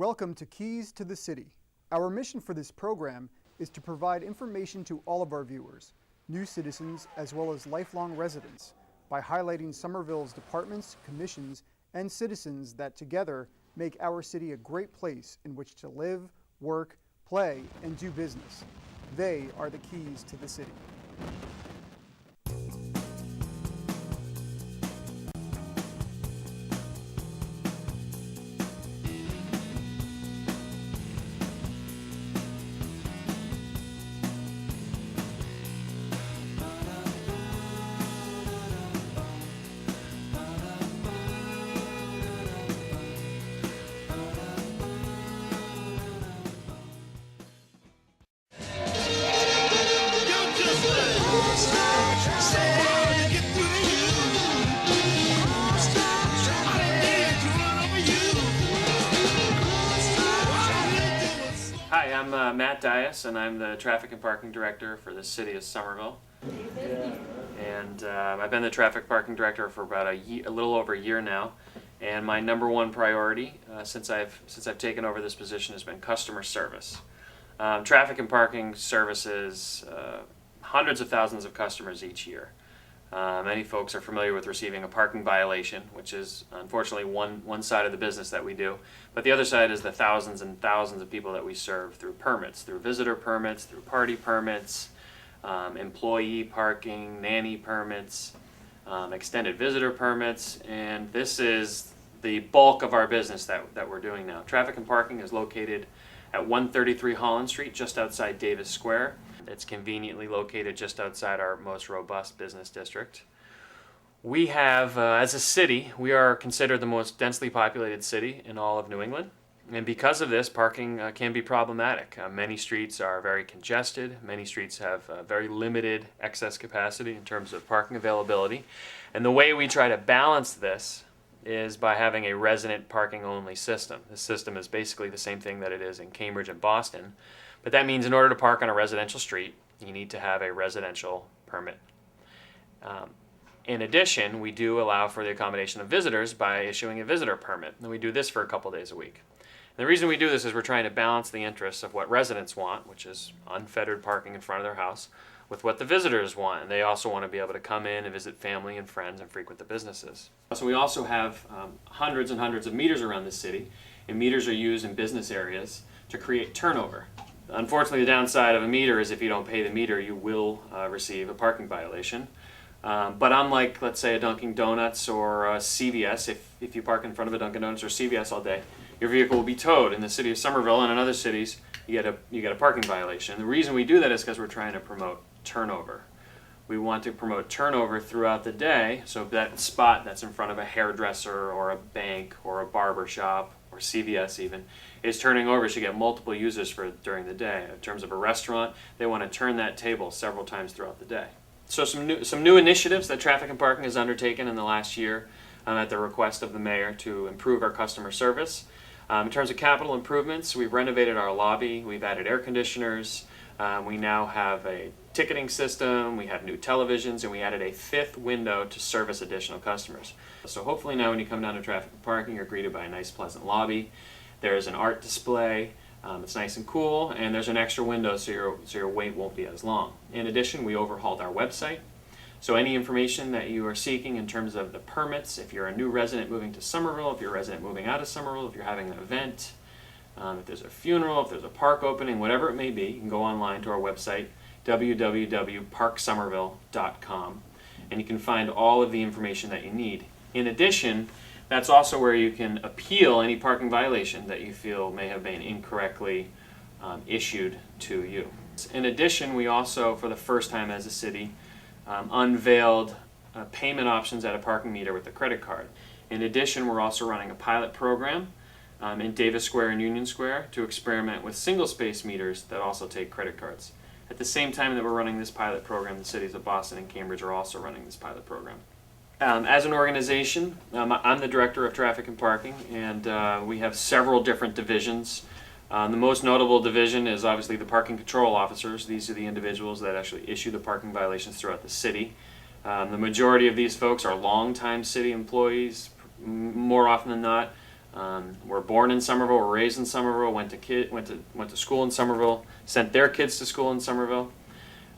Welcome to Keys to the City. Our mission for this program is to provide information to all of our viewers, new citizens as well as lifelong residents, by highlighting Somerville's departments, commissions, and citizens that together make our city a great place in which to live, work, play, and do business. They are the keys to the city. Hi, I'm Matt Dias, and I'm the Traffic and Parking Director for the City of Somerville. And I've been the Traffic Parking Director for about a little over a year now. And my number one priority since I've taken over this position has been customer service. Traffic and parking services hundreds of thousands of customers each year. Many folks are familiar with receiving a parking violation, which is unfortunately one side of the business that we do. But the other side is the thousands and thousands of people that we serve through permits, through visitor permits, through party permits, employee parking, nanny permits, extended visitor permits, and this is the bulk of our business that we're doing now. Traffic and parking is located at 133 Holland Street, just outside Davis Square. It's conveniently located just outside our most robust business district. We have, as a city, we are considered the most densely populated city in all of New England. And because of this, parking can be problematic. Many streets are very congested. Many streets have very limited excess capacity in terms of parking availability. And the way we try to balance this is by having a resident parking only system. This system is basically the same thing that it is in Cambridge and Boston. But that means in order to park on a residential street, you need to have a residential permit. In addition, we do allow for the accommodation of visitors by issuing a visitor permit. And we do this for a couple days a week. And the reason we do this is we're trying to balance the interests of what residents want, which is unfettered parking in front of their house, with what the visitors want. And they also want to be able to come in and visit family and friends and frequent the businesses. So we also have hundreds and hundreds of meters around the city, and meters are used in business areas to create turnover. Unfortunately, the downside of a meter is if you don't pay the meter, you will receive a parking violation. But unlike, let's say, a Dunkin' Donuts or a CVS, if you park in front of a Dunkin' Donuts or CVS all day, your vehicle will be towed. In the city of Somerville and in other cities, you get a parking violation. The reason we do that is because we're trying to promote turnover. We want to promote turnover throughout the day, so that spot that's in front of a hairdresser or a bank or a barber shop or CVS even is turning over so you get multiple users for during the day. In terms of a restaurant, they want to turn that table several times throughout the day. So some new initiatives that Traffic and Parking has undertaken in the last year at the request of the mayor to improve our customer service. In terms of capital improvements, we've renovated our lobby, we've added air conditioners, we now have a ticketing system, we have new televisions, and we added a fifth window to service additional customers. So hopefully now when you come down to Traffic and Parking, you're greeted by a nice pleasant lobby. There's an art display, it's nice and cool, and there's an extra window so your wait won't be as long. In addition, we overhauled our website. So any information that you are seeking in terms of the permits, if you're a new resident moving to Somerville, if you're a resident moving out of Somerville, if you're having an event, if there's a funeral, if there's a park opening, whatever it may be, you can go online to our website, www.parksomerville.com, and you can find all of the information that you need. In addition, that's also where you can appeal any parking violation that you feel may have been incorrectly issued to you. In addition, we also, for the first time as a city, unveiled payment options at a parking meter with a credit card. In addition, we're also running a pilot program in Davis Square and Union Square to experiment with single space meters that also take credit cards. At the same time that we're running this pilot program, the cities of Boston and Cambridge are also running this pilot program. As an organization, I'm the Director of Traffic and Parking, and we have several different divisions. The most notable division is obviously the parking control officers. These are the individuals that actually issue the parking violations throughout the city. The majority of these folks are longtime city employees. More often than not, Were born in Somerville, were raised in Somerville, went to school in Somerville, sent their kids to school in Somerville,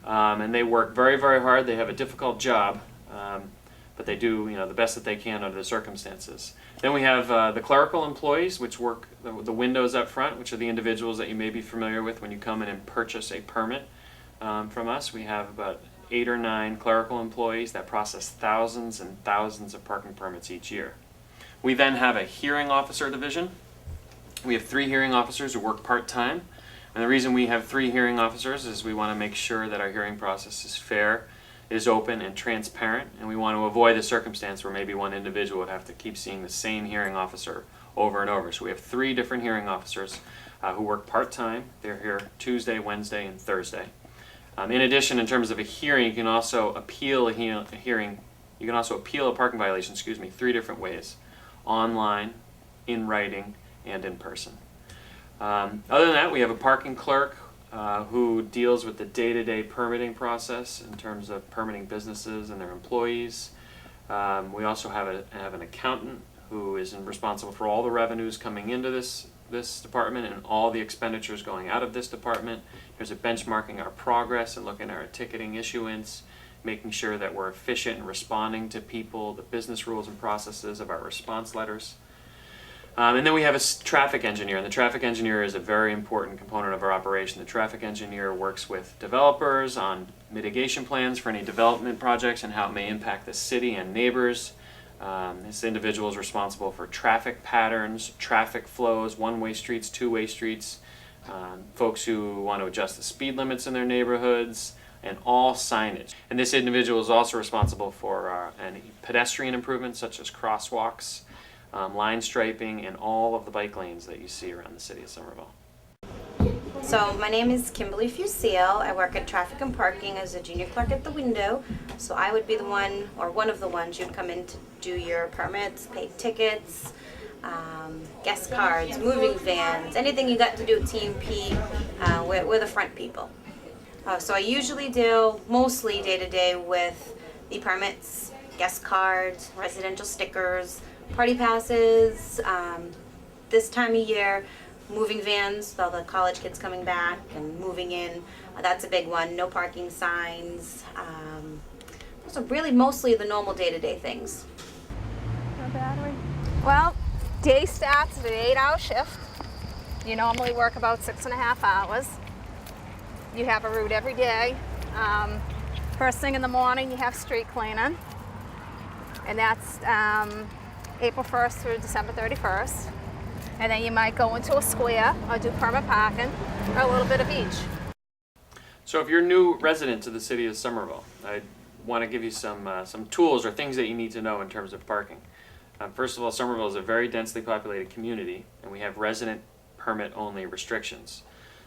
and they work very, very hard. They have a difficult job, but they do the best that they can under the circumstances. Then we have the clerical employees, which work the windows up front, which are the individuals that you may be familiar with when you come in and purchase a permit from us. We have about 8 or 9 clerical employees that process thousands and thousands of parking permits each year. We then have a hearing officer division. We have 3 hearing officers who work part-time. And the reason we have 3 hearing officers is we want to make sure that our hearing process is fair, is open and transparent, and we want to avoid the circumstance where maybe one individual would have to keep seeing the same hearing officer over and over. So we have 3 different hearing officers who work part-time. They're here Tuesday, Wednesday, and Thursday. In addition, in terms of a hearing, you can also appeal a hearing. You can also appeal a parking violation, 3 different ways: online, in writing, and in person. Other than that, we have a parking clerk who deals with the day-to-day permitting process in terms of permitting businesses and their employees. We also have an accountant who is responsible for all the revenues coming into this department and all the expenditures going out of this department. There's a benchmarking our progress and looking at our ticketing issuance, making sure that we're efficient in responding to people, the business rules and processes of our response letters. And then we have a traffic engineer, and the traffic engineer is a very important component of our operation. The traffic engineer works with developers on mitigation plans for any development projects and how it may impact the city and neighbors. This individual is responsible for traffic patterns, traffic flows, one-way streets, two-way streets, folks who want to adjust the speed limits in their neighborhoods, and all signage. And this individual is also responsible for any pedestrian improvements such as crosswalks, line striping, and all of the bike lanes that you see around the city of Somerville. So my name is Kimberly Fusil. I work at Traffic and Parking as a junior clerk at the window. So I would be the one, or one of the ones, you'd come in to do your permits, pay tickets, guest cards, moving vans, anything you got to do at TMP, we're the front people. So I usually deal mostly day-to-day with the permits, guest cards, residential stickers, party passes, this time of year, moving vans, all the college kids coming back and moving in, that's a big one. No parking signs. Those are really mostly the normal day-to-day things. No battery. Well, day starts at an 8-hour shift. You normally work about 6.5 hours. You have a route every day. First thing in the morning, you have street cleaning, and that's April 1st through December 31st. And then you might go into a square or do permit parking, or a little bit of each. So if you're a new resident to the city of Somerville, I want to give you some tools or things that you need to know in terms of parking. First of all, Somerville is a very densely populated community, and we have resident permit only restrictions.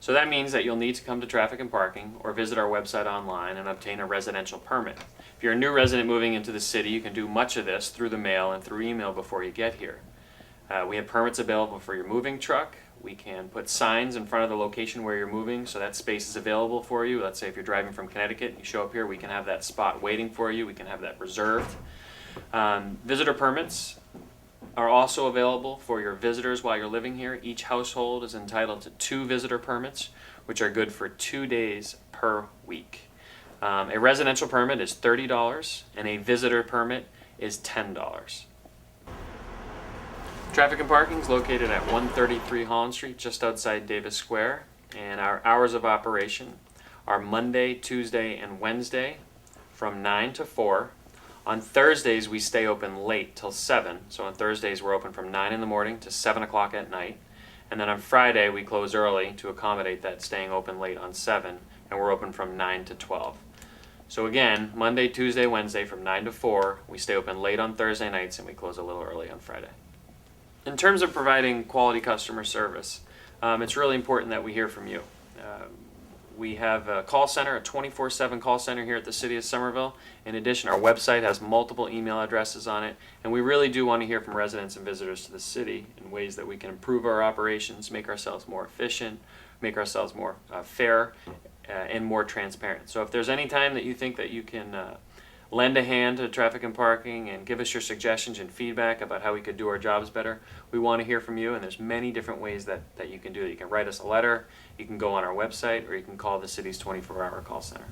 So that means that you'll need to come to Traffic and Parking or visit our website online and obtain a residential permit. If you're a new resident moving into the city, you can do much of this through the mail and through email before you get here. We have permits available for your moving truck. We can put signs in front of the location where you're moving so that space is available for you. Let's say if you're driving from Connecticut and you show up here, we can have that spot waiting for you. We can have that reserved. Visitor permits are also available for your visitors while you're living here. Each household is entitled to 2 visitor permits, which are good for 2 days per week. A residential permit is $30 and a visitor permit is $10. Traffic and Parking is located at 133 Holland Street, just outside Davis Square, and our hours of operation are Monday, Tuesday, and Wednesday from 9 to 4. On Thursdays, we stay open late till 7. So on Thursdays, we're open from 9 in the morning to 7 o'clock at night. And then on Friday, we close early to accommodate that staying open late on 7, and we're open from 9 to 12. So again, Monday, Tuesday, Wednesday from 9 to 4. We stay open late on Thursday nights, and we close a little early on Friday. In terms of providing quality customer service, it's really important that we hear from you. We have a call center, a 24/7 call center here at the City of Somerville. In addition, our website has multiple email addresses on it, and we really do want to hear from residents and visitors to the city in ways that we can improve our operations, make ourselves more efficient, make ourselves more fair, and more transparent. So if there's any time that you think that you can lend a hand to traffic and parking and give us your suggestions and feedback about how we could do our jobs better. We want to hear from you, and there's many different ways that you can do it. You can write us a letter, you can go on our website, or you can call the city's 24-hour call center.